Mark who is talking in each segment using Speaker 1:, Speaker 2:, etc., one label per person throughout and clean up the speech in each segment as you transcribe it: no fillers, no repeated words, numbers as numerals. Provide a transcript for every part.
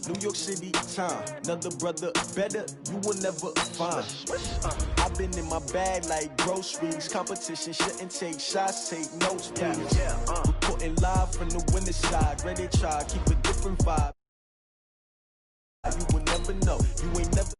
Speaker 1: New York City time. Another brother better, you will never find. I've been in my bag like groceries. Competition shouldn't take shots, take notes, please. Reporting live from the winter side. Ready to try, keep a different vibe. You will never know, you ain't never.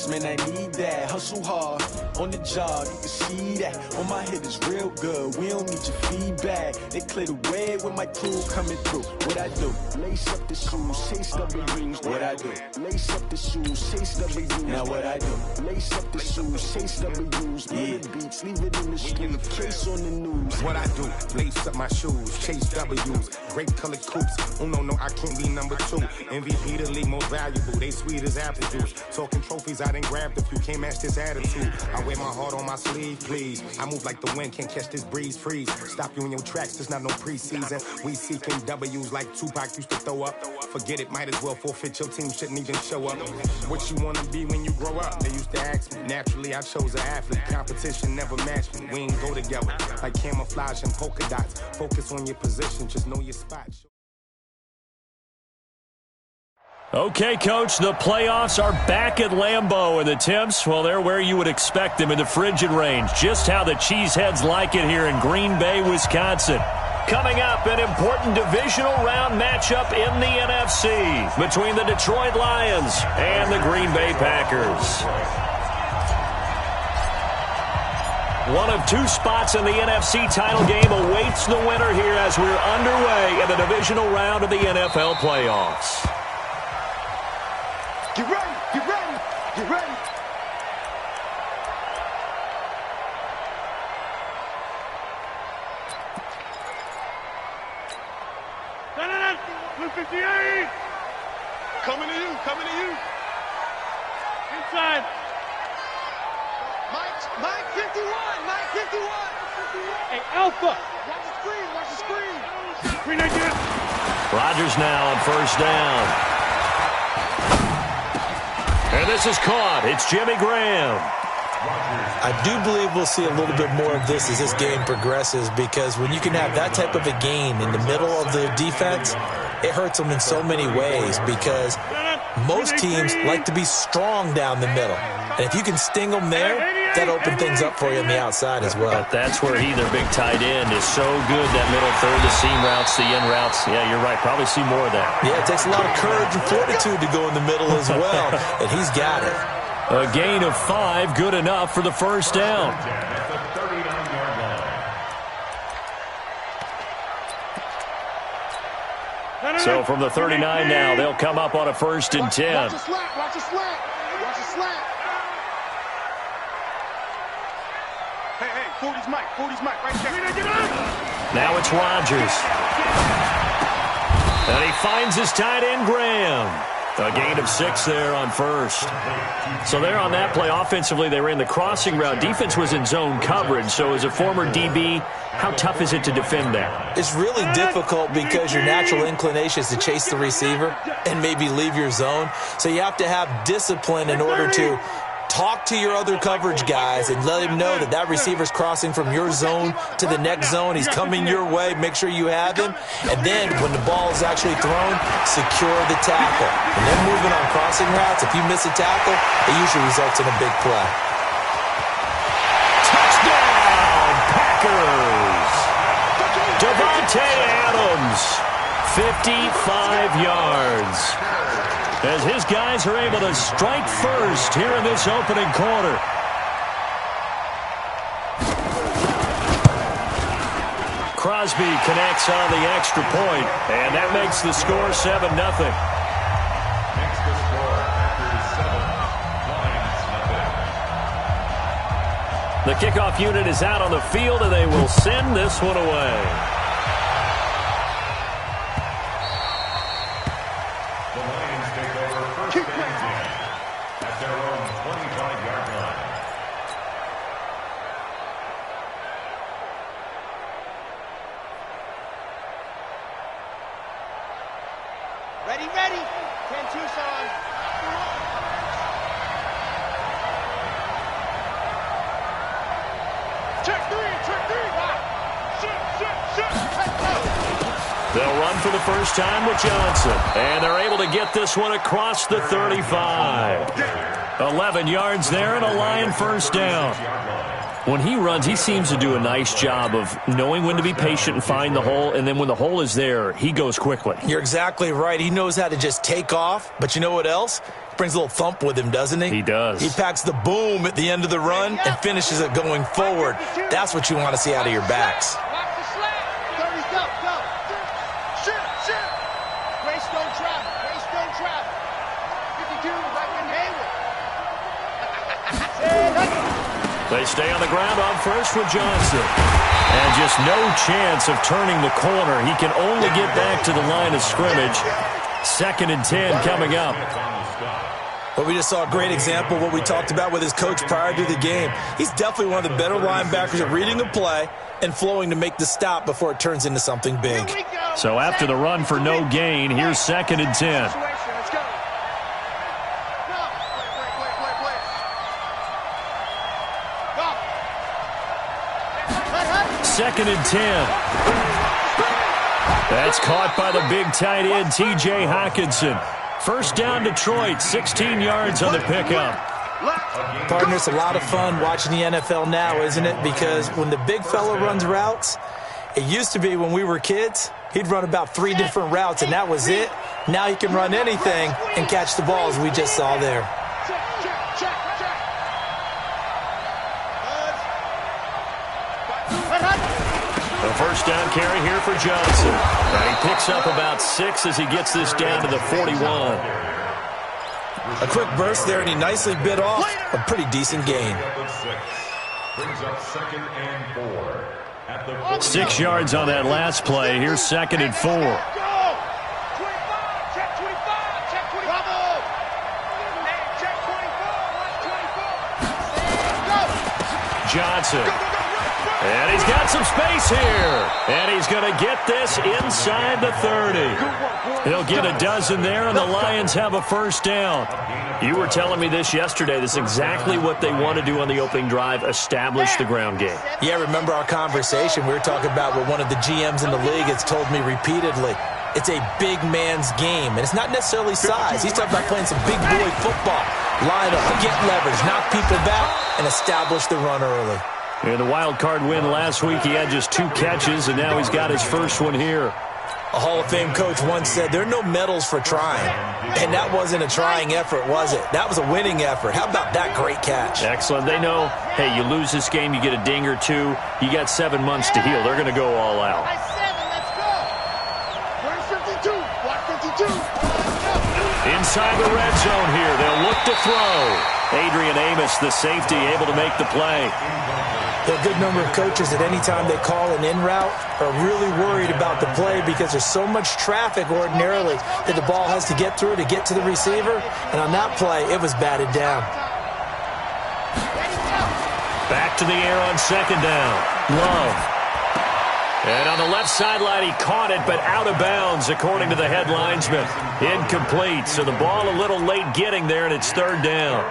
Speaker 1: Man, I need that. Hustle hard on the job. You can see that. On my head is real good. We don't need your feedback. They clear the way with my crew coming through. What I do? Lace up the shoes, chase W's. What I do? Lace up the shoes, chase W's. Now what I do? Lace up the shoes, chase W's. Yeah. Beats, leave it in the street. Case on the news.
Speaker 2: What I do? Lace up my shoes, chase W's. Great colored coops. Oh no, I can't be number 2. MVP the league most valuable. They sweet as apple juice. Talking trophies, I didn't grab the few. Can't match this attitude. I wear my heart on my sleeve, please. I move like the wind, can't catch this breeze, freeze. Stop you in your tracks, there's not no preseason. We seeking W's like Tupac used to throw up. Forget it, might as well forfeit. Your team shouldn't even show up. What you wanna be when you grow up? They used to ask me. Naturally, I chose an athlete. Competition never matched me. We ain't go together like camouflage and polka dots. Focus on your position, just know your spot.
Speaker 3: Okay, Coach, the playoffs are back at Lambeau, and the temps, well, they're where you would expect them in the frigid range. Just how the Cheeseheads like it here in Green Bay, Wisconsin. Coming up, an important divisional round matchup in the NFC between the Detroit Lions and the Green Bay Packers. One of 2 spots in the NFC title game awaits the winner here as we're underway in the divisional round of the NFL playoffs.
Speaker 4: Get ready, get ready, get ready. Blue 58. Coming to you, coming to you. Inside. Mike 51, Mike 51. Hey, Alpha. Watch the screen, watch the screen. Screen again.
Speaker 3: Rodgers now on first down. And this is caught. It's Jimmy Graham.
Speaker 5: I do believe we'll see a little bit more of this as this game progresses, because when you can have that type of a gain in the middle of the defense, it hurts them in so many ways, because most teams like to be strong down the middle. And if you can sting them there, that opens things up for you on the outside as well.
Speaker 3: But that's where their big tight end, is so good, that middle third, the seam routes, the in routes. Yeah, you're right. Probably see more of that.
Speaker 5: Yeah, it takes a lot of courage and fortitude to go in the middle as well, and he's got it.
Speaker 3: A gain of 5, good enough for the first down. So from the 39 now, they'll come up on a 1st and 10.
Speaker 4: Watch the slant, watch the slant, watch the slant. Hey, 40's Mike, right there.
Speaker 3: Now it's Rodgers. And he finds his tight end, Graham. A gain of 6 there on first. So there on that play, offensively, they ran the crossing route. Defense was in zone coverage. So as a former DB, how tough is it to defend that?
Speaker 5: It's really difficult, because your natural inclination is to chase the receiver and maybe leave your zone. So you have to have discipline in order to talk to your other coverage guys and let him know that that receiver's crossing from your zone to the next zone. He's coming your way. Make sure you have him. And then when the ball is actually thrown, secure the tackle. When they're moving on crossing routes, if you miss a tackle, it usually results in a big play.
Speaker 3: Touchdown, Packers! Devontae Adams, 55 yards. As his guys are able to strike first here in this opening quarter. Crosby connects on the extra point, and that makes the score 7-0.
Speaker 6: Makes the score Packers 7, Lions 0.
Speaker 3: The kickoff unit is out on the field, and they will send this one away.
Speaker 6: At their own 25-yard line.
Speaker 4: Ready, ready. 10 Tucson. Check three. Shoot.
Speaker 3: They'll run for the first time with Johnson. And they're able to get this one across the 35. 11 yards there and a Lion first down. When he runs, he seems to do a nice job of knowing when to be patient and find the hole, and then when the hole is there, he goes quickly.
Speaker 5: You're exactly right. He knows how to just take off, but you know what else? Brings a little thump with him, doesn't he?
Speaker 3: He does.
Speaker 5: He packs the boom at the end of the run and finishes it going forward. That's what you want to see out of your backs.
Speaker 4: Watch the slap. 30, go. Shoot. Race don't travel. 52, right in Hayward.
Speaker 3: They stay on the ground on first with Johnson. And just no chance of turning the corner. He can only get back to the line of scrimmage. 2nd and 10 coming up.
Speaker 5: Well, we just saw a great example of what we talked about with his coach prior to the game. He's definitely one of the better linebackers at reading a play and flowing to make the stop before it turns into something big.
Speaker 3: So after the run for no gain, here's 2nd and 10.
Speaker 4: Let's go.
Speaker 3: Second and 10. That's caught by the big tight end, T.J. Hockenson. First down, Detroit, 16 yards on the pickup.
Speaker 5: Partner, it's a lot of fun watching the NFL now, isn't it? Because when the big fella runs routes, it used to be when we were kids, he'd run about 3 different routes, and that was it. Now he can run anything and catch the ball, as we just saw there.
Speaker 3: The first down carry here for Johnson. And he picks up about 6 as he gets this down to the 41.
Speaker 5: A quick burst there, and he nicely bit off a pretty decent gain.
Speaker 6: Brings up 2nd and 4. At the
Speaker 3: 6 yards on that last play. Here's 2nd and 4. Johnson. And he's got some space here. And he's going to get this inside the 30. He'll get a dozen there, and the Lions have a first down. You were telling me this yesterday. This is exactly what they want to do on the opening drive, establish the ground game.
Speaker 5: Yeah, remember our conversation? We were talking about what one of the GMs in the league has told me repeatedly. It's a big man's game, and it's not necessarily size. He's talking about playing some big boy football. Line up, get leverage, knock people back, and establish the run early.
Speaker 3: In the wild card win last week, he had just 2 catches, and now he's got his first one here.
Speaker 5: A Hall of Fame coach once said, there are no medals for trying. And that wasn't a trying effort, was it? That was a winning effort. How about that great catch?
Speaker 3: Excellent. They know, hey, you lose this game, you get a ding or 2. You got 7 months to heal. They're going to go all out. Inside the red zone here. They'll look to throw. Adrian Amos, the safety, able to make the play.
Speaker 5: There are a good number of coaches at any time they call an in route are really worried about the play because there's so much traffic ordinarily that the ball has to get through to get to the receiver. And on that play, it was batted down.
Speaker 3: Back to the air on 2nd down. Love. And on the left sideline, he caught it, but out of bounds, according to the head linesman. Incomplete. So the ball a little late getting there, and it's 3rd down.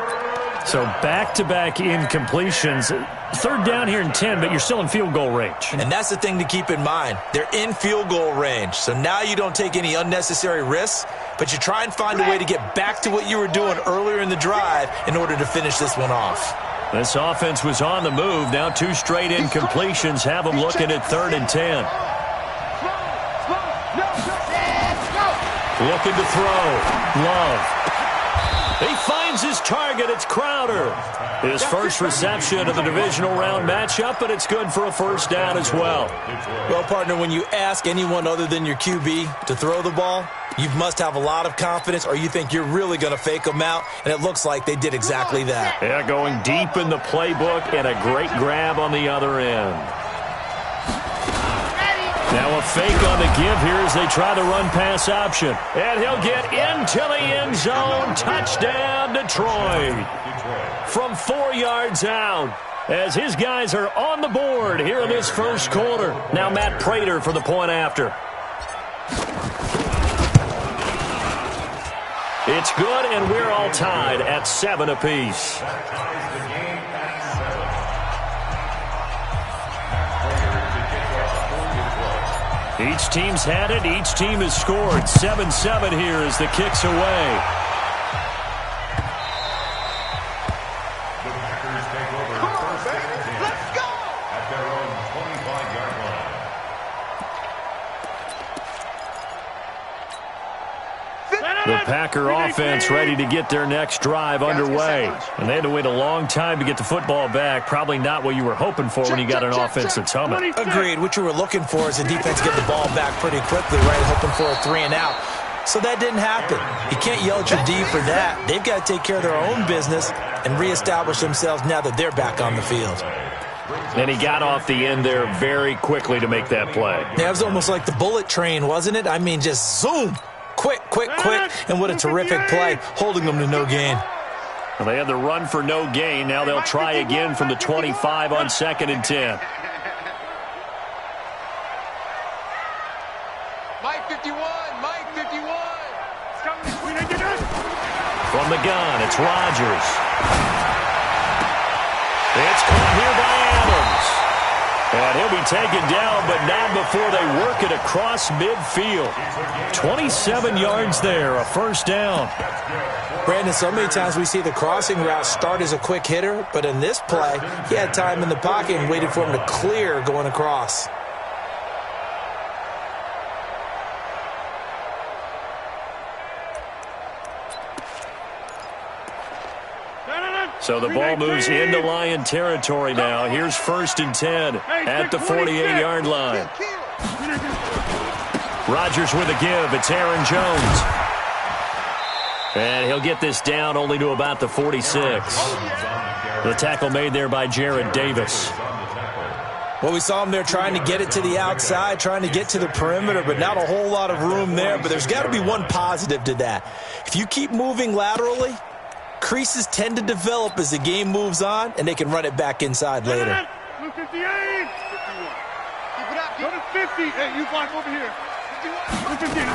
Speaker 3: So back-to-back incompletions. 3rd down here in 10, but you're still in field goal range.
Speaker 5: And that's the thing to keep in mind. They're in field goal range. So now you don't take any unnecessary risks, but you try and find a way to get back to what you were doing earlier in the drive in order to finish this one off.
Speaker 3: This offense was on the move. Now 2 straight incompletions have them looking at 3rd and 10. Looking to throw. Love. He finds his target. It's Crowder. His first reception of the divisional round matchup, but it's good for a first down as well.
Speaker 5: Well, partner, when you ask anyone other than your QB to throw the ball, you must have a lot of confidence, or you think you're really going to fake them out, and it looks like they did exactly that.
Speaker 3: Yeah, going deep in the playbook and a great grab on the other end. Now a fake on the give here as they try to run pass option. And he'll get into the end zone. Touchdown, Detroit. From 4 yards out as his guys are on the board here in this first quarter. Now Matt Prater for the point after. It's good, and we're all tied at 7 apiece. Each team's had it. Each team has scored. 7-7 here as the kick's away.
Speaker 6: The Packers take over first and 10. Let's go! At their own 25-yard line.
Speaker 3: The Packer offense ready to get their next drive underway. And they had to wait a long time to get the football back. Probably not what you were hoping for when you got an offense that's humming.
Speaker 5: Agreed. What you were looking for is the defense get the ball back pretty quickly, right? Hoping for a 3 and out. So that didn't happen. You can't yell at your D for that. They've got to take care of their own business and reestablish themselves now that they're back on the field.
Speaker 3: And he got off the end there very quickly to make that play.
Speaker 5: Yeah, it was almost like the bullet train, wasn't it? I mean, just zoom. Quick, quick, quick. And what a terrific play, holding them to no gain.
Speaker 3: Well, they had the run for no gain. Now they'll try again from the 25 on 2nd and 10.
Speaker 4: Mike 51, Mike 51.
Speaker 3: From the gun, it's Rodgers. It's caught here by Adams. And he'll be taken down, but not before they work it across midfield. 27 yards there, a first down.
Speaker 5: Brandon, so many times we see the crossing route start as a quick hitter, but in this play, he had time in the pocket and waited for him to clear going across.
Speaker 3: So the ball moves into Lion territory now. Here's 1st and 10 at the 48-yard line. Rodgers with a give. It's Aaron Jones. And he'll get this down only to about the 46. The tackle made there by Jared Davis.
Speaker 5: Well, we saw him there trying to get it to the outside, trying to get to the perimeter, but not a whole lot of room there. But there's got to be one positive to that. If you keep moving laterally, creases tend to develop as the game moves on, and they can run it back inside later.
Speaker 4: 58. Keep it up. Go to 50. Hey, you block over here. 51.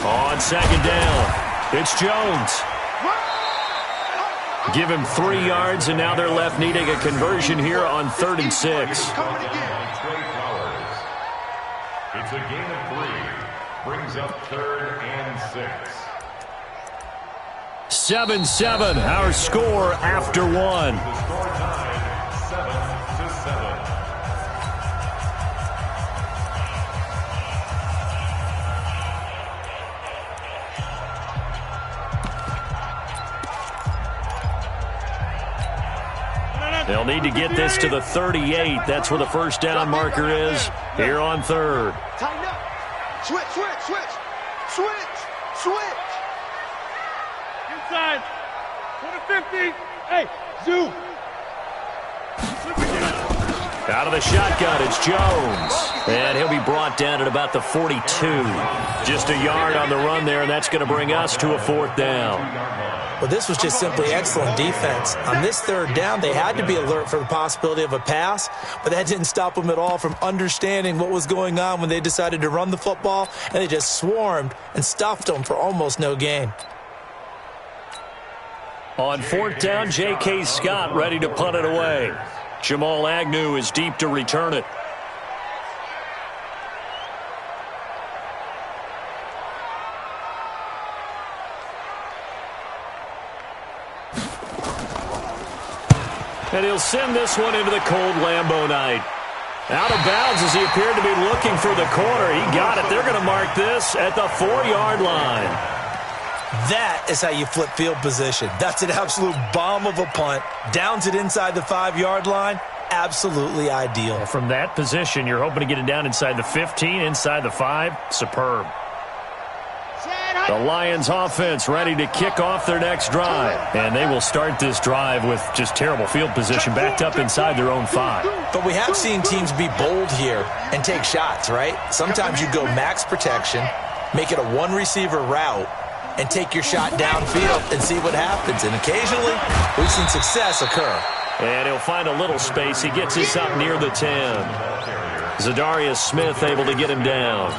Speaker 3: On 2nd down, it's Jones. Give him 3 yards, and now they're left needing a conversion here on 3rd and 6.
Speaker 6: It's a gain of 3. Brings up 3rd and 6.
Speaker 3: 7-7, our score after 1.
Speaker 6: The score time, 7-7.
Speaker 3: They'll need to get this to the 38. That's where the first down marker is here on 3rd.
Speaker 4: Tighten up. Switch, switch, switch. Switch, switch. Inside. Go to 50. Hey, zoom.
Speaker 3: Out of the shotgun, it's Jones. And he'll be brought down at about the 42. Just a yard on the run there, and that's going to bring us to a 4th down.
Speaker 5: Well, this was just simply excellent defense. On this 3rd down, they had to be alert for the possibility of a pass, but that didn't stop them at all from understanding what was going on when they decided to run the football, and they just swarmed and stuffed them for almost no gain.
Speaker 3: On 4th down, J.K. Scott ready to punt it away. Jamal Agnew is deep to return it. And he'll send this one into the cold Lambeau night. Out of bounds as he appeared to be looking for the corner. He got it. They're going to mark this at the 4-yard line.
Speaker 5: That is how you flip field position. That's an absolute bomb of a punt. Downs it inside the 5-yard line. Absolutely ideal.
Speaker 3: From that position, you're hoping to get it down inside the 15, inside the 5. Superb. The Lions offense ready to kick off their next drive. And they will start this drive with just terrible field position backed up inside their own 5.
Speaker 5: But we have seen teams be bold here and take shots, right? Sometimes you go max protection, make it a one-receiver route, and take your shot downfield and see what happens. And occasionally, we've seen success occur.
Speaker 3: And he'll find a little space. He gets this up near the 10. Zadarius Smith able to get him down.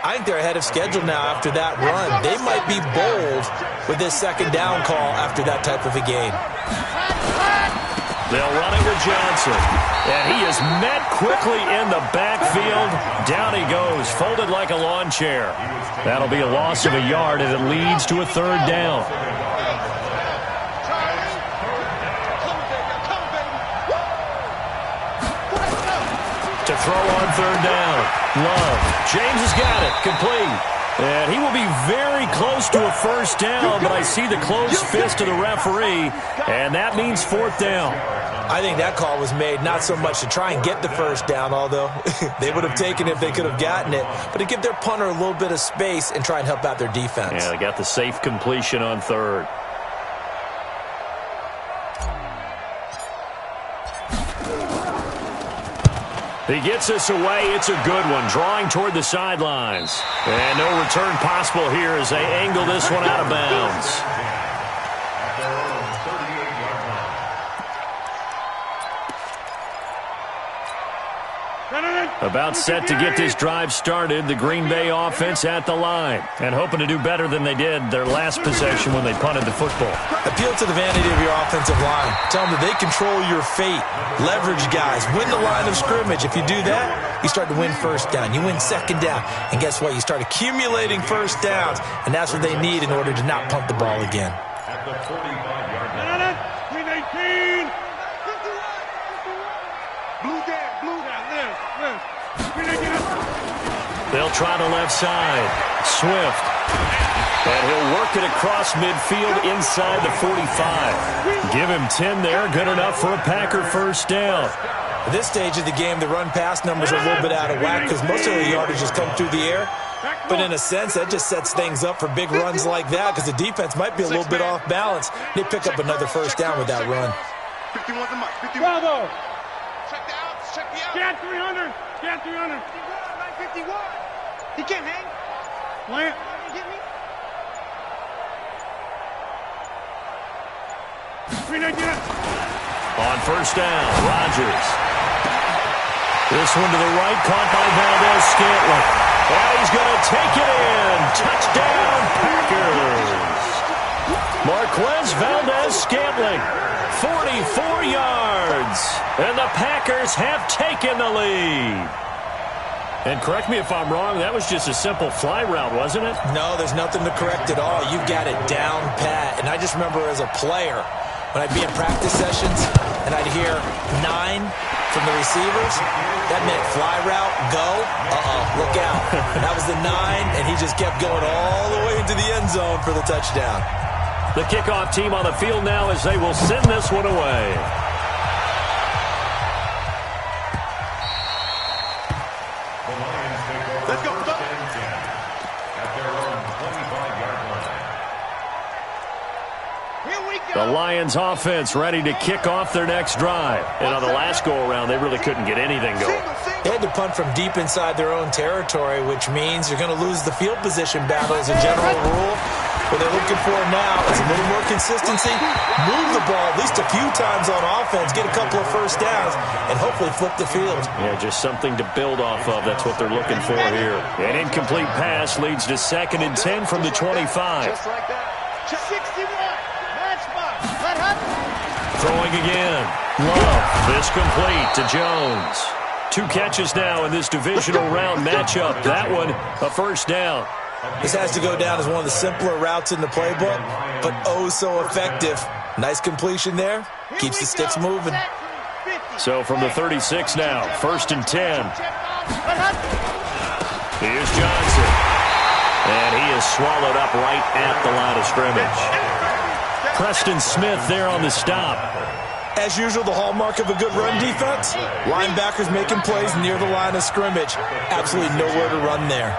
Speaker 5: I think they're ahead of schedule now after that run. They might be bold with this 2nd down call after that type of a game.
Speaker 3: They'll run it with Johnson. And he is met quickly in the backfield. Down he goes, folded like a lawn chair. That'll be a loss of a yard, and it leads to a third down. To throw on third down. Love. James has got it. Complete. And he will be very close to a first down, but I see the closed fist of the referee, and that means fourth down.
Speaker 5: I think that call was made not so much to try and get the first down, although they would have taken it if they could have gotten it, but to give their punter a little bit of space and try and help out their defense.
Speaker 3: Yeah, they got the safe completion on third. He gets this away. It's a good one, drawing toward the sidelines. And no return possible here as they angle this one out of bounds. About set to get this drive started, the Green Bay offense at the line. And hoping to do better than they did their last possession when they punted the football.
Speaker 5: Appeal to the vanity of your offensive line. Tell them that they control your fate. Leverage guys. Win the line of scrimmage. If you do that, you start to win first down. You win second down. And guess what? You start accumulating first downs. And that's what they need in order to not punt the ball again.
Speaker 6: At the 45-yard line.
Speaker 4: 319. Blue down, left.
Speaker 3: They'll try the left side. Swift. And he'll work it across midfield inside the 45. Give him 10 there. Good enough for a Packer first down.
Speaker 5: At this stage of the game, the run-pass numbers are a little bit out of whack because most of the yardage has come through the air. But in a sense, that just sets things up for big runs like that because the defense might be a little bit off balance. They pick up another first down with that run.
Speaker 4: 51 the mark. 51. Bravo. Check the outs. Check the outs. Get 300. Get 300. 51. He can't hang. Plant. Get me. 319.
Speaker 3: On first down, Rodgers. This one to the right, caught by Valdez-Scantling. And he's going to take it in. Touchdown, Packers. Marquez Valdez-Scantling, 44 yards. And the Packers have taken the lead. And correct me if I'm wrong, that was just a simple fly route, wasn't it?
Speaker 5: No, there's nothing to correct at all. You've got it down pat. And I just remember as a player, when I'd be in practice sessions and I'd hear 9 from the receivers, that meant fly route, go, look out. That was the 9, and he just kept going all the way into the end zone for the touchdown.
Speaker 3: The kickoff team on the field now as they will send this one away.
Speaker 6: Let's go. At their own 25-yard line.
Speaker 4: Here we go.
Speaker 3: The Lions offense ready to kick off their next drive. And on the last go-around, they really couldn't get anything going.
Speaker 5: They had to punt from deep inside their own territory, which means you're going to lose the field position battle as a general rule. What they're looking for now is a little more consistency, move the ball at least a few times on offense, get a couple of first downs, and hopefully flip the field.
Speaker 3: Yeah, just something to build off of. That's what they're looking for here. An incomplete pass leads to 2nd and 10 from the 25.
Speaker 4: Just like that. 61. Match box. Let happen.
Speaker 3: Throwing again. Love. This complete to Jones. 2 catches now in this divisional round matchup. That one, a first down.
Speaker 5: This has to go down as one of the simpler routes in the playbook, but oh so effective. Nice completion there. Keeps the sticks moving.
Speaker 3: So from the 36 now, 1st and 10. Here's Johnson. And he is swallowed up right at the line of scrimmage. Preston Smith there on the stop.
Speaker 5: As usual, the hallmark of a good run defense, linebackers making plays near the line of scrimmage. Absolutely nowhere to run there.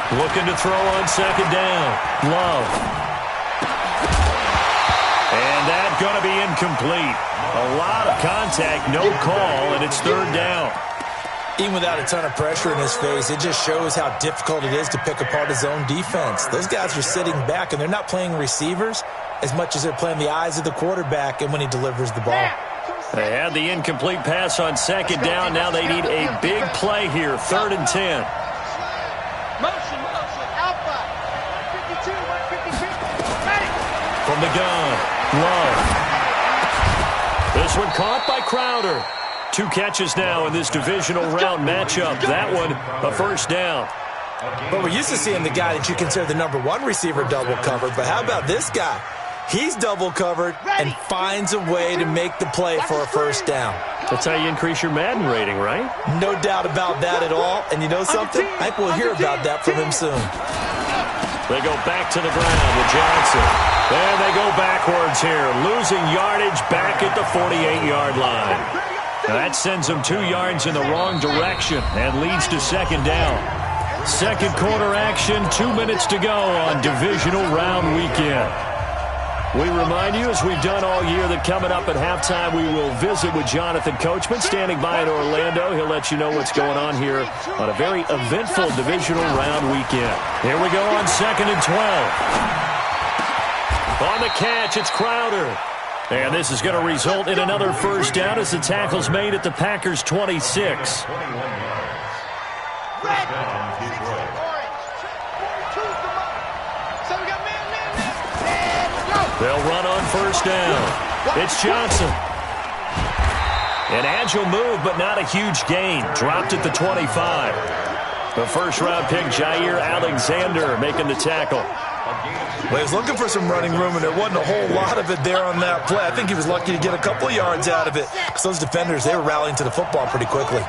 Speaker 3: Looking to throw on 2nd down. Love. And that's going to be incomplete. A lot of contact, no call, and it's 3rd down.
Speaker 5: Even without a ton of pressure in his face, it just shows how difficult it is to pick apart his own defense. Those guys are sitting back, and they're not playing receivers as much as they're playing the eyes of the quarterback and when he delivers the ball.
Speaker 3: They had the incomplete pass on 2nd down. Now they need a big play here, 3rd and 10.
Speaker 4: Motion, outside. 52, 152. Ready.
Speaker 3: From the gun, Love. This one caught by Crowder. 2 catches now in this divisional round matchup. That one, a first down.
Speaker 5: But we're used to seeing the guy that you consider the number 1 receiver double covered. But how about this guy? He's double covered and finds a way to make the play for a first down.
Speaker 3: That's how you increase your Madden rating, right?
Speaker 5: No doubt about that at all. And you know something? I think we'll hear about that from him soon.
Speaker 3: They go back to the ground with Johnson. And they go backwards here, losing yardage back at the 48-yard line. That sends them 2 yards in the wrong direction and leads to second down. Second quarter action, 2 minutes to go on divisional round weekend. We remind you, as we've done all year, that coming up at halftime, we will visit with Jonathan Coachman, standing by in Orlando. He'll let you know what's going on here on a very eventful divisional round weekend. Here we go on 2nd and 12. On the catch, it's Crowder. And this is going to result in another first down as the tackle's made at the Packers' 26. They'll run on first down. It's Johnson. An agile move, but not a huge gain. Dropped at the 25. The first-round pick, Jair Alexander, making the tackle.
Speaker 5: Well, he was looking for some running room, and there wasn't a whole lot of it there on that play. I think he was lucky to get a couple of yards out of it, because those defenders, they were rallying to the football pretty quickly.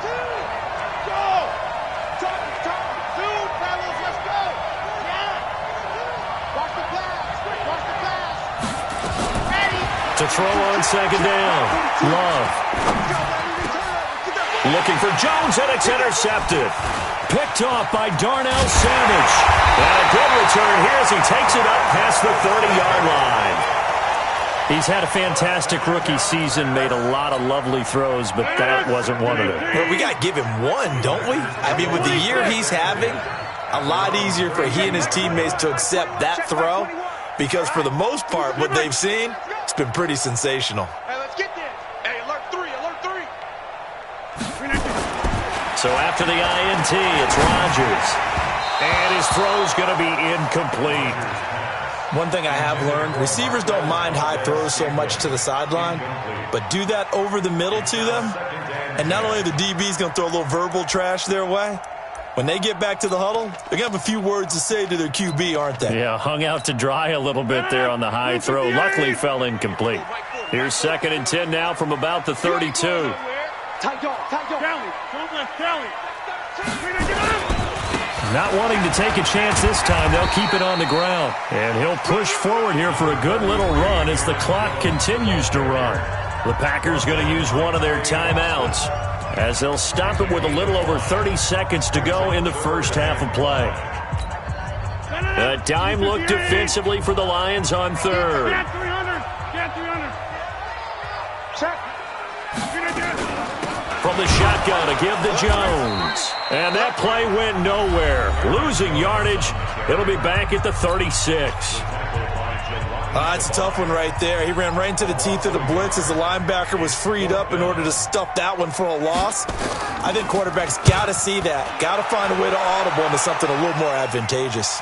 Speaker 3: To throw on second down. Love. Looking for Jones, and it's intercepted. Picked off by Darnell Savage. And a good return here as he takes it up past the 30-yard line. He's had a fantastic rookie season, made a lot of lovely throws, but that wasn't one of them.
Speaker 5: Well, we got to give him one, don't we? I mean, with the year he's having, a lot easier for he and his teammates to accept that throw, because for the most part, what they've seen, it's been pretty sensational.
Speaker 4: Hey, let's get there. Hey, alert 3, alert 3.
Speaker 3: So after the INT, it's Rodgers. And his throw's going to be incomplete.
Speaker 5: One thing I have learned, receivers don't mind high throws so much to the sideline, but do that over the middle to them, and not only the DB's going to throw a little verbal trash their way, when they get back to the huddle, they're going to have a few words to say to their QB, aren't they?
Speaker 3: Yeah, hung out to dry a little bit there on the high throw. Luckily fell incomplete. Here's 2nd and 10 now from about the 32. Not wanting to take a chance this time, they'll keep it on the ground. And he'll push forward here for a good little run as the clock continues to run. The Packers going to use one of their timeouts as they'll stop it with a little over 30 seconds to go in the first half of play. A dime look defensively for the Lions on third. From the shotgun to give to Jones. And that play went nowhere. Losing yardage. It'll be back at the 36.
Speaker 5: It's a tough one right there. He ran right into the teeth of the blitz as the linebacker was freed up in order to stuff that one for a loss. I think quarterbacks got to see that. Got to find a way to audible into something a little more advantageous.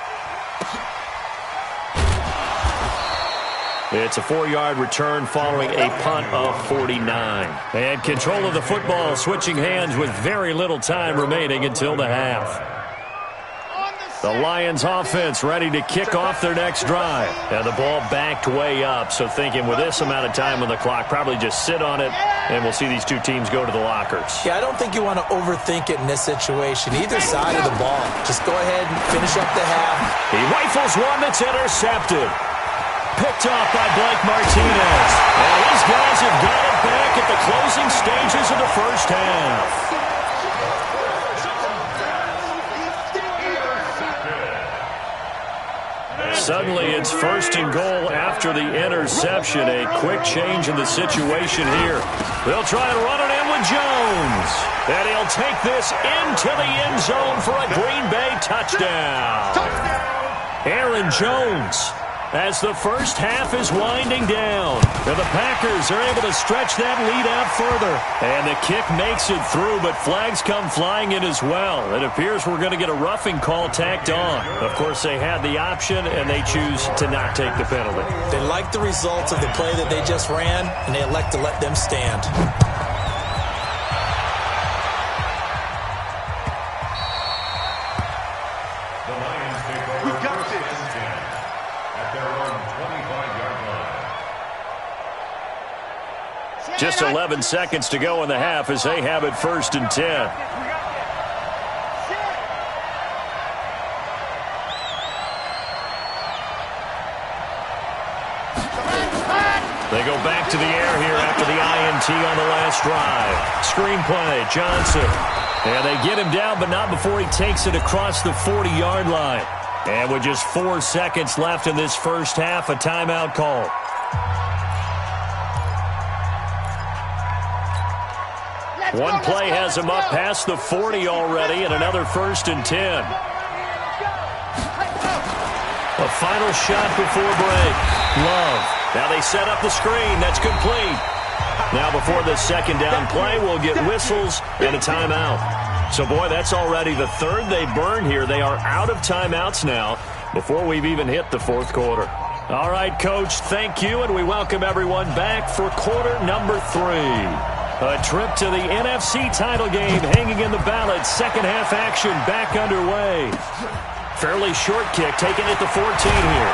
Speaker 3: It's a 4-yard return following a punt of 49. And control of the football, switching hands with very little time remaining until the half. The Lions offense ready to kick off their next drive. And the ball backed way up, so thinking with this amount of time on the clock, probably just sit on it, and we'll see these two teams go to the lockers.
Speaker 5: Yeah, I don't think you want to overthink it in this situation. Either side of the ball. Just go ahead and finish up the half.
Speaker 3: He rifles one that's intercepted. Picked off by Blake Martinez. And these guys have got it back at the closing stages of the first half. Suddenly it's 1st and goal after the interception. A quick change in the situation here. They'll try and run it in with Jones. And he'll take this into the end zone for a Green Bay touchdown. Aaron Jones as the first half is winding down. And the Packers are able to stretch that lead out further. And the kick makes it through, but flags come flying in as well. It appears we're going to get a roughing call tacked on. Of course, they had the option, and they choose to not take the penalty.
Speaker 5: They like the results of the play that they just ran, and they elect to let them stand.
Speaker 3: Just 11 seconds to go in the half as they have it 1st and 10. They go back to the air here after the INT on the last drive. Screen play, Johnson. And they get him down, but not before he takes it across the 40-yard line. And with just 4 seconds left in this first half, a timeout call. One play has him up past the 40 already, and another 1st and 10. A final shot before break. Love. Now they set up the screen. That's complete. Now before the second down play, we'll get whistles and a timeout. So, boy, that's already the third they burn here. They are out of timeouts now before we've even hit the fourth quarter. All right, Coach, thank you, and we welcome everyone back for quarter number 3. A trip to the NFC title game hanging in the balance. Second half action back underway. Fairly short kick taken at the 14 here.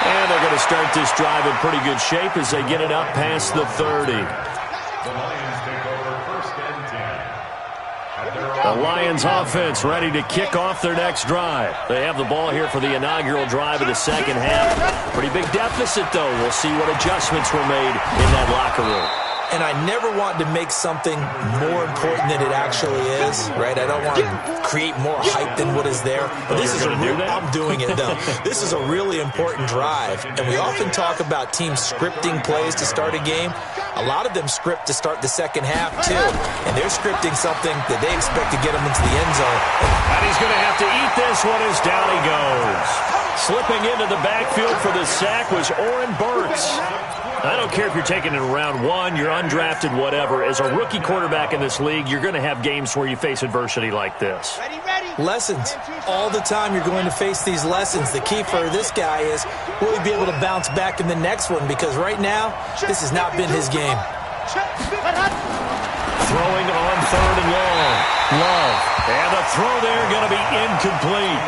Speaker 3: And they're going to start this drive in pretty good shape as they get it up past the 30.
Speaker 6: The Lions take over 1st and 10.
Speaker 3: The Lions offense ready to kick off their next drive. They have the ball here for the inaugural drive of the second half. Pretty big deficit, though. We'll see what adjustments were made in that locker room.
Speaker 5: And I never want to make something more important than it actually is, right? I don't want to create more hype than what is there. But this is I'm doing it, though. This is a really important drive. And we often talk about teams scripting plays to start a game. A lot of them script to start the second half, too. And they're scripting something that they expect to get them into the end zone.
Speaker 3: And he's going to have to eat this one as down he goes. Slipping into the backfield for the sack was Oren Burks. I don't care if you're taking it in round 1, you're undrafted, whatever. As a rookie quarterback in this league, you're going to have games where you face adversity like this.
Speaker 5: Lessons. All the time you're going to face these lessons. The key for this guy is, will he be able to bounce back in the next one? Because right now, this has not been his game.
Speaker 3: Throwing on 3rd and long. Love. And the throw there going to be incomplete.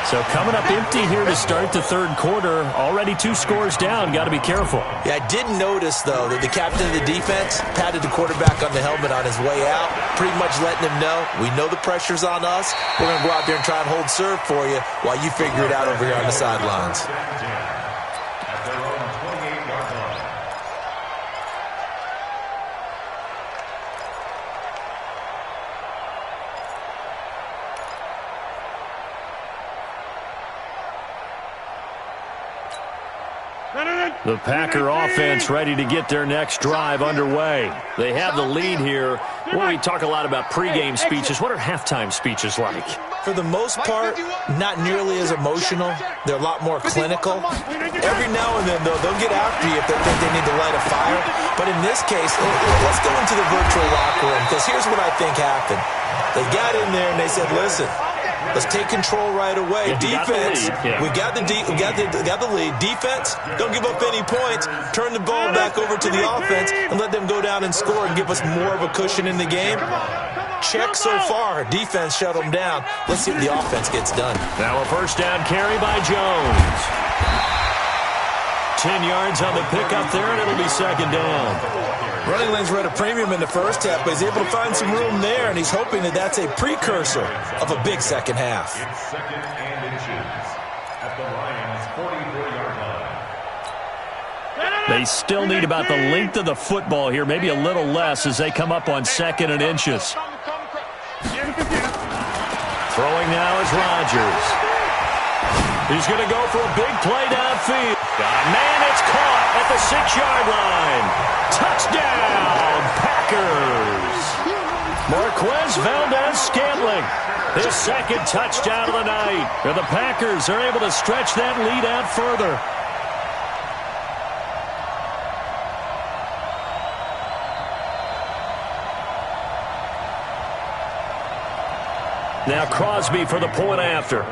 Speaker 3: So coming up empty here to start the third quarter. Already 2 scores down. Got to be careful.
Speaker 5: Yeah, I did notice, though, that the captain of the defense patted the quarterback on the helmet on his way out, pretty much letting him know, we know the pressure's on us. We're going to go out there and try and hold serve for you while you figure it out over here on the sidelines.
Speaker 6: At their own 28-yard line.
Speaker 3: The Packer offense ready to get their next drive underway. They have the lead here. Well, we talk a lot about pregame speeches. What are halftime speeches like?
Speaker 5: For the most part, not nearly as emotional. They're a lot more clinical. Every now and then, though, they'll get after you if they think they need to light a fire. But in this case, let's go into the virtual locker room, because here's what I think happened. They got in there and they said, listen, let's take control right away. Defense, we got the lead. Defense, don't give up any points. Turn the ball back over to the offense and let them go down and score and give us more of a cushion in the game. Check so far. Defense shut them down. Let's see what the offense gets done.
Speaker 3: Now a first down carry by Jones. 10 yards on the pickup there, and it'll be second down.
Speaker 5: Running lanes were at a premium in the first half, but he's able to find some room there, and he's hoping that that's a precursor of a big second half.
Speaker 6: It's 2nd and inches at the Lions' 44-yard line.
Speaker 3: They still need about the length of the football here, maybe a little less as they come up on 2nd and inches. Throwing now is Rodgers. He's going to go for a big play downfield. Man, it's caught at the 6-yard line. Touchdown, Packers. Marquez Valdez-Scantling, his second touchdown of the night. And the Packers are able to stretch that lead out further. Now Crosby for the point after.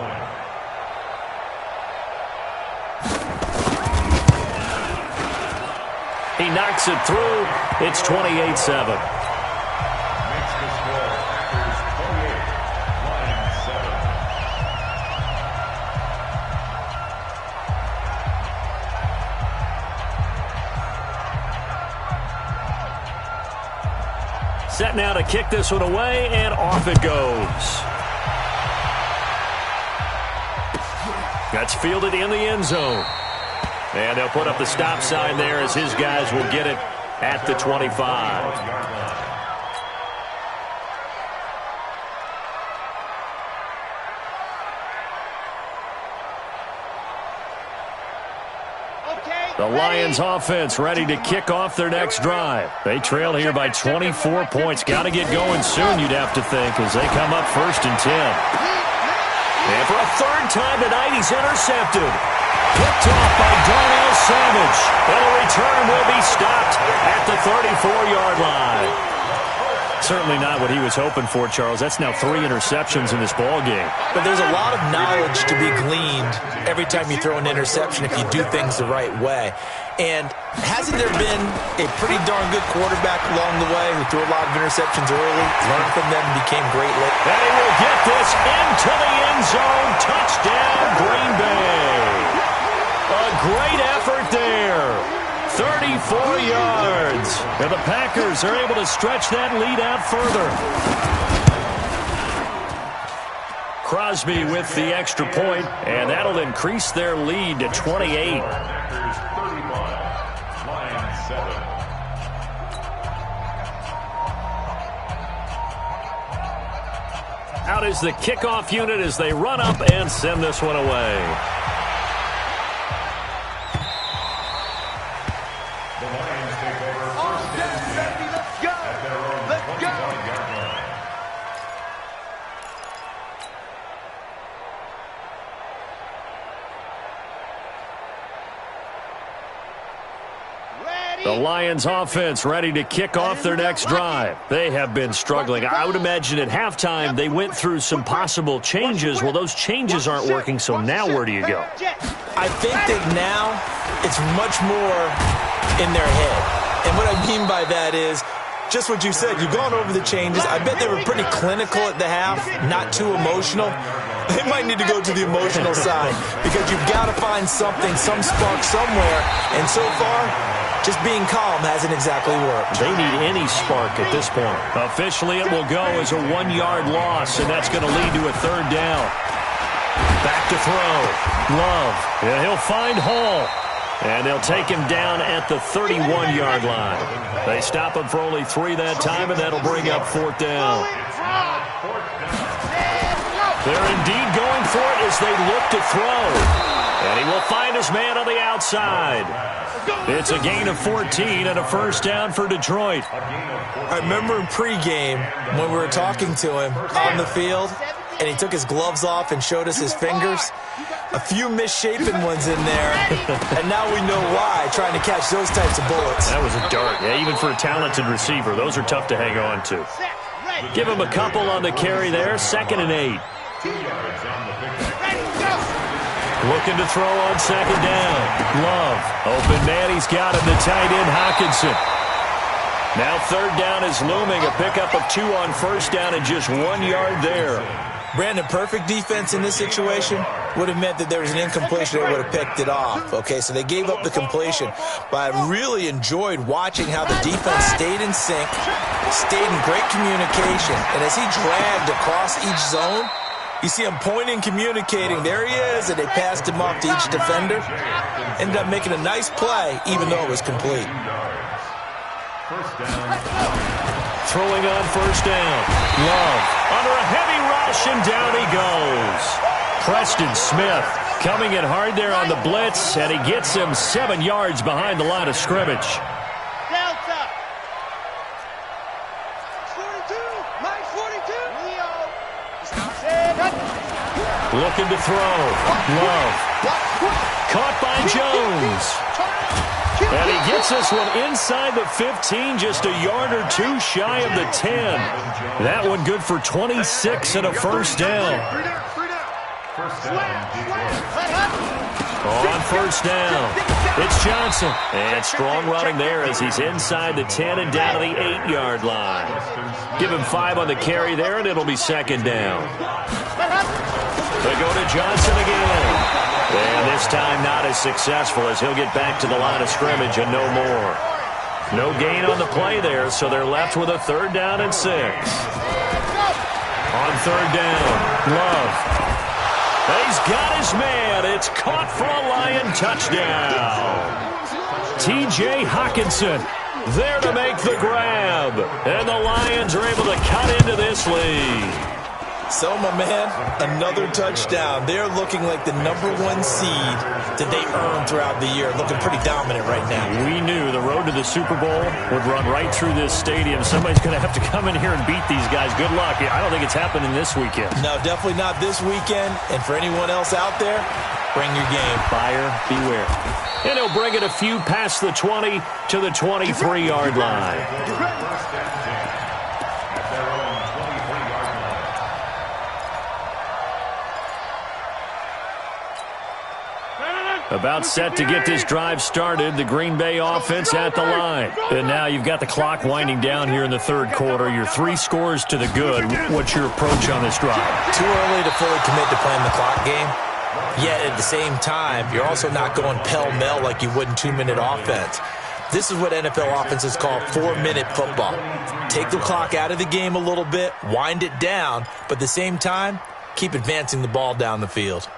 Speaker 3: He knocks it through. It's 28-7. Set now to kick this one away, and off it goes. That's fielded in the end zone. And they'll put up the stop sign there as his guys will get it at the 25. The Lions offense ready to kick off their next drive. They trail here by 24 points. Got to get going soon, you'd have to think, as they come up 1st and 10. And for a third time tonight, he's intercepted. Picked off by Darnell Savage. And a return will be stopped at the 34-yard line. Certainly not what he was hoping for, Charles. That's now 3 interceptions in this ball game.
Speaker 5: But there's a lot of knowledge to be gleaned every time you throw an interception if you do things the right way. And hasn't there been a pretty darn good quarterback along the way who threw a lot of interceptions early, learned from them, and became great late?
Speaker 3: And he will get this into the end zone. Touchdown, Green Bay. A great effort there. 34 yards. And the Packers are able to stretch that lead out further. Crosby with the extra point, and that'll increase their lead to 28.
Speaker 6: Packers 35, Lions 7.
Speaker 3: Out is the kickoff unit as they run up and send this one away. The Lions offense ready to kick off their next drive. They have been struggling. I would imagine at halftime they went through some possible changes. Well, those changes aren't working, so now where do you go?
Speaker 5: I think that now it's much more in their head. And what I mean by that is just what you said. You've gone over the changes. I bet they were pretty clinical at the half, not too emotional. They might need to go to the emotional side because you've got to find something, some spark somewhere. And so far, just being calm hasn't exactly worked.
Speaker 3: They need any spark at this point. Officially, it will go as a 1-yard loss, and that's going to lead to a 3rd down. Back to throw. Love. And he'll find Hall. And they'll take him down at the 31-yard line. They stop him for only 3 that time, and that'll bring up 4th down. They're indeed going for it as they look to throw. And he will find his man on the outside. It's a gain of 14 and a 1st down for Detroit.
Speaker 5: I remember in pregame when we were talking to him on the field, and he took his gloves off and showed us his fingers. A few misshapen ones in there, and now we know why, trying to catch those types of bullets.
Speaker 3: That was a dart. Yeah, even for a talented receiver, those are tough to hang on to. Give him a couple on the carry there, 2nd and 8.
Speaker 6: 2 yards on the pickup.
Speaker 3: Looking to throw on 2nd down. Love. Open man, he's got him, the tight end, Hockenson. Now 3rd down is looming, a pickup of 2 on 1st down and just 1 yard there.
Speaker 5: Brandon, perfect defense in this situation would have meant that there was an incompletion. They would have picked it off. Okay, so they gave up the completion. But I really enjoyed watching how the defense stayed in sync, stayed in great communication. And as he dragged across each zone, you see him pointing, communicating. There he is, and they passed him off to each defender. Ended up making a nice play, even though it was complete.
Speaker 3: Throwing on 1st down. Love under a heavy rush, and down he goes. Preston Smith coming in hard there on the blitz, and he gets him 7 yards behind the line of scrimmage.
Speaker 4: Delta. 42. Mike 42. Leo.
Speaker 3: Looking to throw. Love. Caught by Jones. And he gets this one inside the 15, just a yard or two shy of the 10. That one good for 26 and a first down. On first down, it's Johnson. And strong running there as he's inside the 10 and down to the 8-yard line. Give him 5 on the carry there, and it'll be second down. They go to Johnson again. And this time not as successful as he'll get back to the line of scrimmage and no more. No gain on the play there, so they're left with a 3rd down and 6. On 3rd down, Love. And he's got his man. It's caught for a Lion touchdown. T.J. Hockenson there to make the grab. And the Lions are able to cut into this lead.
Speaker 5: So, my man, another touchdown. They're looking like the #1 seed that they earned throughout the year. Looking pretty dominant right now.
Speaker 3: We knew the road to the Super Bowl would run right through this stadium. Somebody's going to have to come in here and beat these guys. Good luck. I don't think it's happening this weekend.
Speaker 5: No, definitely not this weekend. And for anyone else out there, bring your game.
Speaker 3: Buyer beware. And he'll bring it a few past the 20 to the 23-yard line. About set to get this drive started, the Green Bay offense at the line. And now you've got the clock winding down here in the 3rd quarter. You're 3 scores to the good. What's your approach on this drive?
Speaker 5: Too early to fully commit to playing the clock game. Yet at the same time, you're also not going pell-mell like you would in 2-minute offense. This is what NFL offenses call 4-minute football. Take the clock out of the game a little bit, wind it down, but at the same time, keep advancing the ball down the field.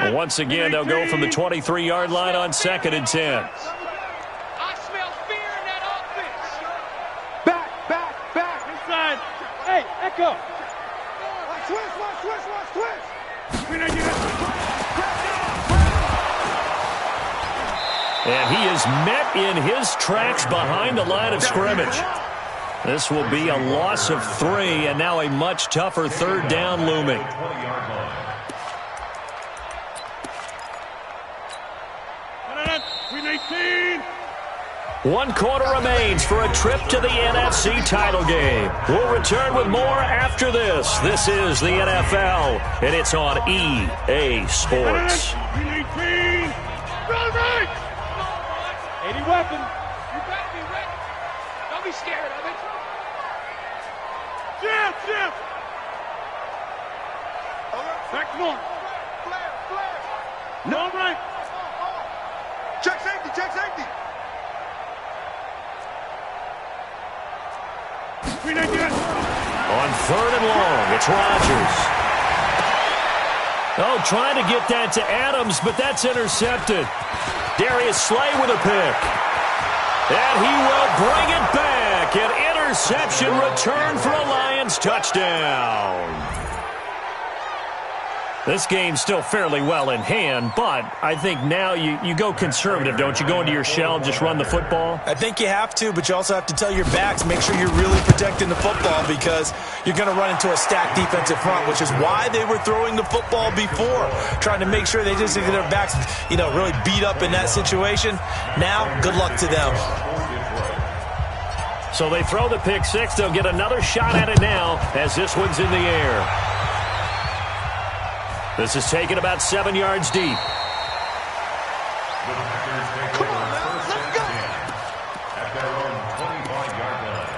Speaker 3: And once again, they'll go from the 23-yard line on 2nd and 10.
Speaker 4: I smell fear in that offense. Back. Inside. Hey, Echo. Twist.
Speaker 3: And he is met in his tracks behind the line of scrimmage. This will be a loss of 3, and now a much tougher 3rd down looming. 1 quarter remains for a trip to the NFC title game. We'll return with more after this. This is the NFL, and it's on EA Sports.
Speaker 4: 80 weapon. You better be ready. Don't be scared of it. Jim. Back more. Flare. No, right. Check safety.
Speaker 3: On 3rd and long, it's Rodgers. Oh, trying to get that to Adams, but that's intercepted. Darius Slay with a pick. And he will bring it back. An interception return for a Lions touchdown. This game's still fairly well in hand, but I think now you go conservative, don't you? Go into your shell and just run the football?
Speaker 5: I think you have to, but you also have to tell your backs, make sure you're really protecting the football because you're going to run into a stacked defensive front, which is why they were throwing the football before, trying to make sure they just get their backs, really beat up in that situation. Now, good luck to them.
Speaker 3: So they throw the pick 6. They'll get another shot at it now as this one's in the air. This is taken about 7 yards deep.
Speaker 6: Come on, let's go. At their own 25-yard line.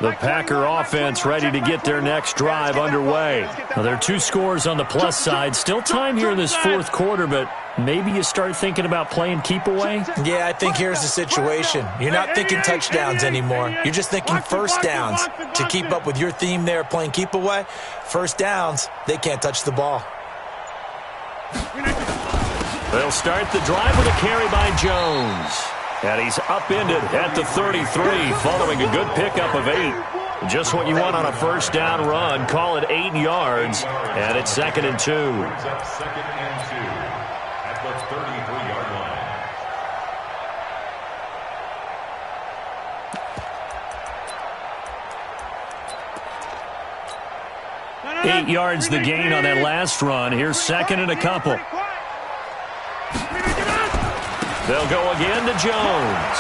Speaker 3: The Packer offense ready to get their next drive underway. Now, there are 2 scores on the plus side. Still time here in this 4th quarter, but maybe you start thinking about playing keep away?
Speaker 5: Yeah, I think here's the situation. You're not thinking touchdowns anymore. You're just thinking first downs. To keep up with your theme there, playing keep away, first downs, they can't touch the ball.
Speaker 3: They'll start the drive with a carry by Jones. And he's upended at the 33 following a good pickup of 8. Just what you want on a first down run. Call it 8 yards, and it's 2nd and 2.
Speaker 6: Brings up 2nd and 2 at the 33-yard line.
Speaker 3: 8 yards the gain on that last run. Here's 2nd and a couple. They'll go again to Jones.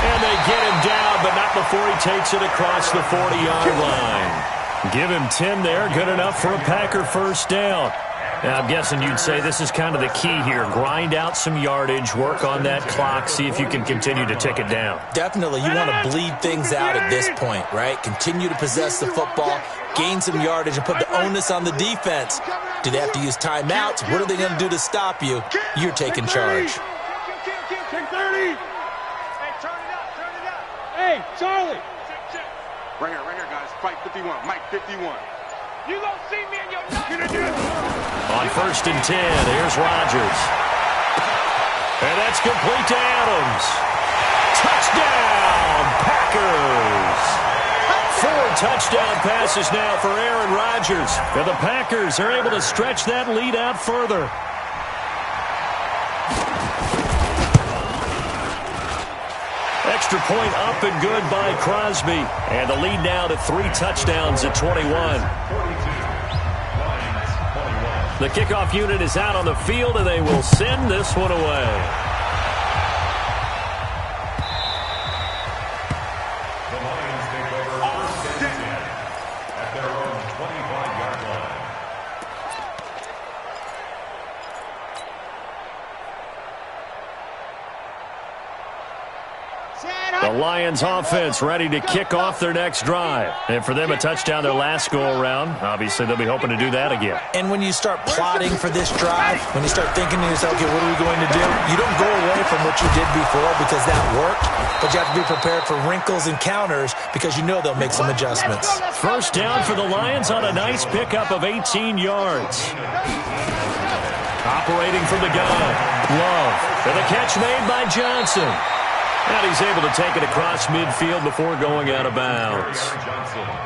Speaker 3: And they get him down, but not before he takes it across the 40-yard line. Give him 10 there. Good enough for a Packer first down. Now, I'm guessing you'd say this is kind of the key here. Grind out some yardage, work on that clock, see if you can continue to tick it down.
Speaker 5: Definitely. You want to bleed things out at this point, right? Continue to possess the football, gain some yardage, and put the onus on the defense. Do they have to use timeouts? What are they going to do to stop you? You're taking charge.
Speaker 4: Take 30. Hey, turn it up. Hey, Charlie. Right here, guys. Fight 51. Mike 51. You gonna see me in your nuts.
Speaker 3: On 1st and 10, here's Rodgers. And that's complete to Adams. Touchdown, Packers. 4 touchdown passes now for Aaron Rodgers. And the Packers are able to stretch that lead out further. Extra point up and good by Crosby. And the lead now to 3 touchdowns at 21. The kickoff unit is out on the field, and they will send this one away.
Speaker 6: The Lions take over 1st and 10 at their own 25-yard line.
Speaker 3: The Lions offense ready to kick off their next drive. And for them, a touchdown their last go-around. Obviously, they'll be hoping to do that again.
Speaker 5: And when you start plotting for this drive, when you start thinking to yourself, okay, what are we going to do? You don't go away from what you did before because that worked, but you have to be prepared for wrinkles and counters because you know they'll make some adjustments.
Speaker 3: First down for the Lions on a nice pickup of 18 yards. Operating from the gun. Love. For the catch made by Johnson. And he's able to take it across midfield before going out of bounds.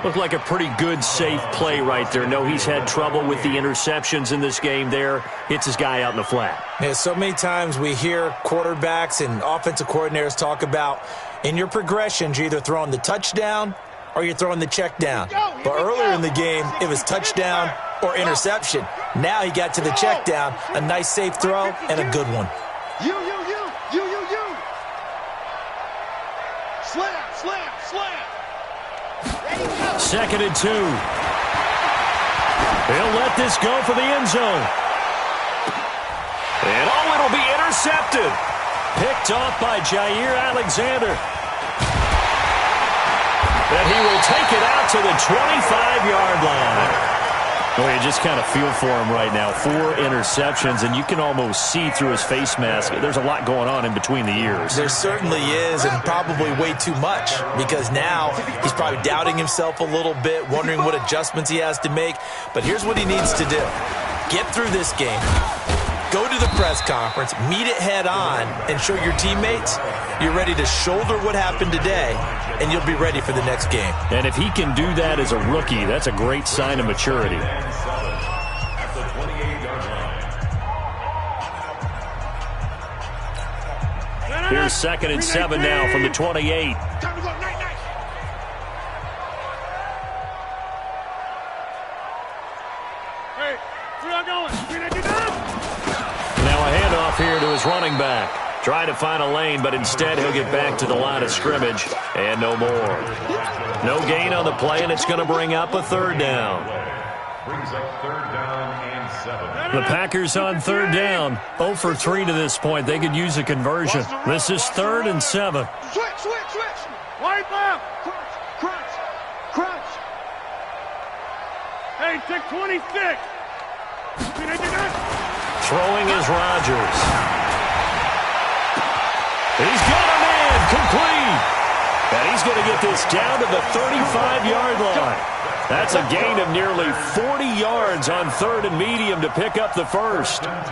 Speaker 3: Looked like a pretty good, safe play right there. No, he's had trouble with the interceptions in this game there. Hits his guy out in the flat.
Speaker 5: Yeah, so many times we hear quarterbacks and offensive coordinators talk about in your progressions, you're either throwing the touchdown or you're throwing the check down. But earlier in the game, it was touchdown or interception. Now he got to the check down, a nice safe throw, and a good one.
Speaker 4: You. Slam.
Speaker 3: 2nd and 2. He'll let this go for the end zone. And it'll be intercepted. Picked off by Jair Alexander. And he will take it out to the 25-yard line. Well, you just kind of feel for him right now. 4 interceptions, and you can almost see through his face mask. There's a lot going on in between the ears.
Speaker 5: There certainly is, and probably way too much, because now he's probably doubting himself a little bit, wondering what adjustments he has to make. But here's what he needs to do. Get through this game. Go to the press conference, meet it head on, and show your teammates you're ready to shoulder what happened today, and you'll be ready for the next game.
Speaker 3: And if he can do that as a rookie, that's a great sign of maturity.
Speaker 6: At the 28-yard line.
Speaker 3: Here's 2nd and 7 now from the 28.
Speaker 4: Time to go, night. Hey, where y'all going?
Speaker 3: Now a handoff here to his running back. Try to find a lane, but instead he'll get back to the line of scrimmage, and no more. No gain on the play, and it's going to bring up a 3rd down.
Speaker 6: Brings up 3rd down and 7.
Speaker 3: The Packers on 3rd down. 0 for 3 to this point. They could use a conversion. This is 3rd and 7.
Speaker 4: Switch. White left. Crunch. Hey, take 26.
Speaker 3: Throwing is Rodgers. He's got a man complete. And he's going to get this down to the 35-yard line. That's a gain of nearly 40 yards on 3rd and medium to pick up the first.
Speaker 6: At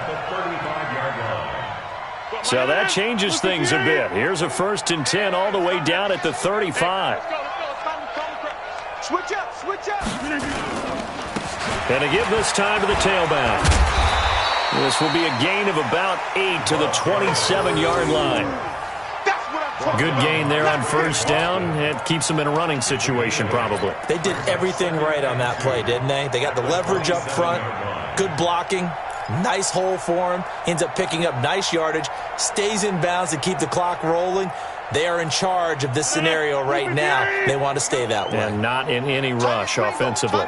Speaker 6: the 35-yard line.
Speaker 3: So that changes things a bit. Here's a 1st and 10 all the way down at the 35.
Speaker 4: Switch up, switch up.
Speaker 3: And to give this time to the tailback. This will be a gain of about 8 to the 27-yard line. Good gain there on 1st down. It keeps them in a running situation probably.
Speaker 5: They did everything right on that play, didn't they? They got the leverage up front, good blocking, nice hole for him, ends up picking up nice yardage, stays in bounds to keep the clock rolling. They are in charge of this scenario right now. They want to stay that way.
Speaker 3: And not in any rush offensively.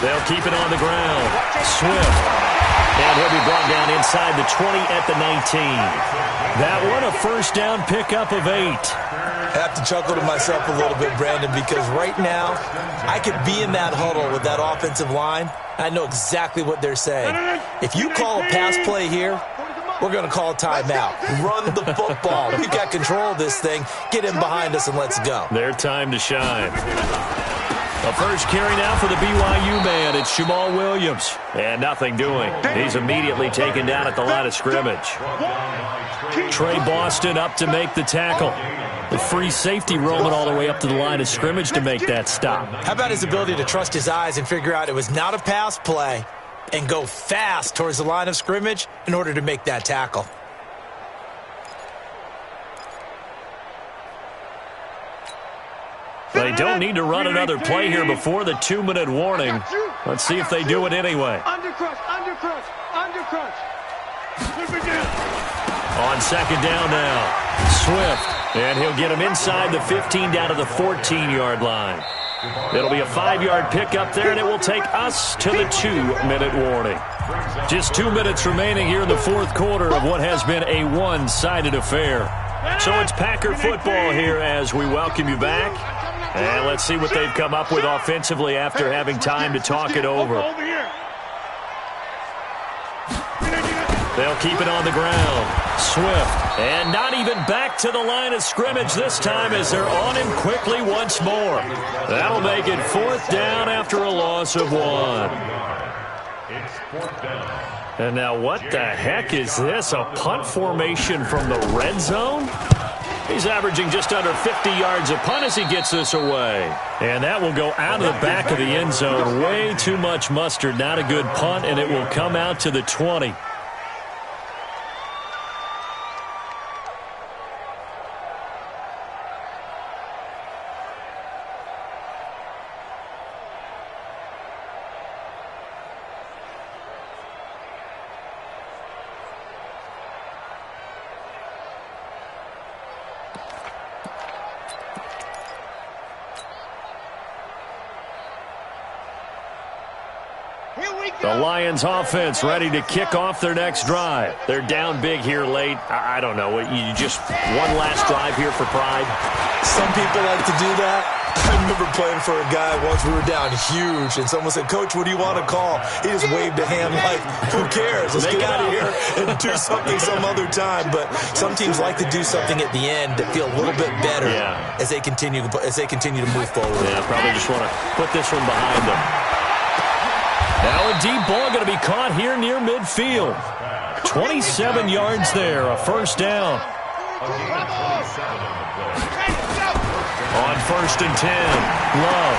Speaker 3: They'll keep it on the ground. Swift. And he'll be brought down inside the 20 at the 19. That one, a 1st down pickup of 8.
Speaker 5: I have to chuckle to myself a little bit, Brandon, because right now I could be in that huddle with that offensive line. I know exactly what they're saying. If you call a pass play here, we're going to call a timeout. Run the football. We've got control of this thing. Get in behind us and let's go.
Speaker 3: Their time to shine. The first carry now for the BYU man. It's Jamal Williams. And nothing doing. He's immediately taken down at the line of scrimmage. Trey Boston up to make the tackle. The free safety roaming all the way up to the line of scrimmage to make that stop.
Speaker 5: How about his ability to trust his eyes and figure out it was not a pass play and go fast towards the line of scrimmage in order to make that tackle?
Speaker 3: They don't need to run another play here before the 2-minute warning. Let's see if they do it anyway.
Speaker 4: Undercrush, undercrush, undercrush.
Speaker 3: On 2nd down now, Swift. And he'll get him inside the 15 down to the 14-yard line. It'll be a 5-yard pickup there, and it will take us to the 2-minute warning. Just 2 minutes remaining here in the 4th quarter of what has been a one-sided affair. So it's Packer football here as we welcome you back. And let's see what they've come up with offensively after having time to talk it over. They'll keep it on the ground. Swift. And not even back to the line of scrimmage this time as they're on him quickly once more. That'll make it 4th down after a loss of 1.
Speaker 6: It's 4th down.
Speaker 3: And now what the heck is this? A punt formation from the red zone? He's averaging just under 50 yards a punt as he gets this away. And that will go out of the back of the end zone. Way too much mustard. Not a good punt, and it will come out to the 20. The Lions offense ready to kick off their next drive. They're down big here late. I don't know. You just one last drive here for pride?
Speaker 5: Some people like to do that. I remember playing for a guy once. We were down huge, and someone said, "Coach, what do you want to call?" He just waved a hand like, "Who cares? Let's get out of here and do something some other time." But some teams like to do something at the end to feel a little bit better as they continue to move forward.
Speaker 3: Yeah, probably just want to put this one behind them. Now a deep ball going to be caught here near midfield. 27 yards there, a 1st down. On 1st and 10, Love.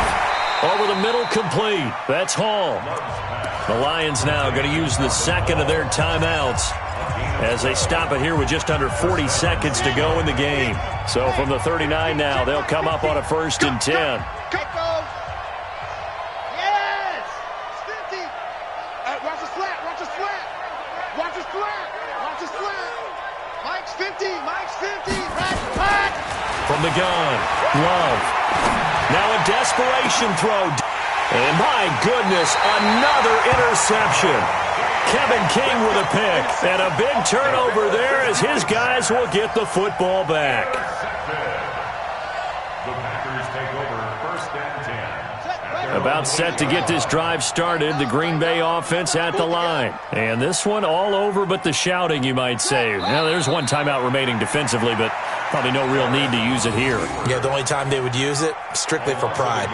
Speaker 3: Over the middle, complete. That's Hall. The Lions now going to use the 2nd of their timeouts as they stop it here with just under 40 seconds to go in the game. So from the 39 now, they'll come up on a 1st and 10. From the gun, Love. Now a desperation throw. And my goodness, another interception. Kevin King with a pick. And a big turnover there as his guys will get the football back.
Speaker 6: The Packers take over 1st and 10.
Speaker 3: About set to get this drive started, the Green Bay offense at the line. And this one all over but the shouting, you might say. Now, there's one timeout remaining defensively, but probably no real need to use it here.
Speaker 5: Yeah, the only time they would use it, strictly for pride.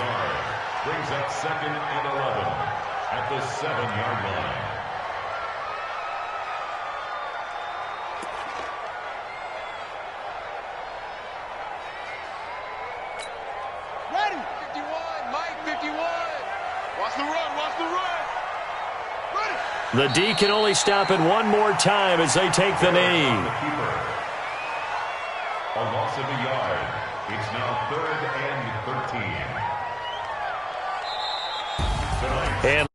Speaker 6: Brings up 2nd and 11 at the 7-yard line.
Speaker 4: the run. Watch the run. Ready.
Speaker 3: The D can only stop it one more time as they take the knee.
Speaker 6: A loss of a yard. It's now 3rd and 13. Tonight.
Speaker 3: And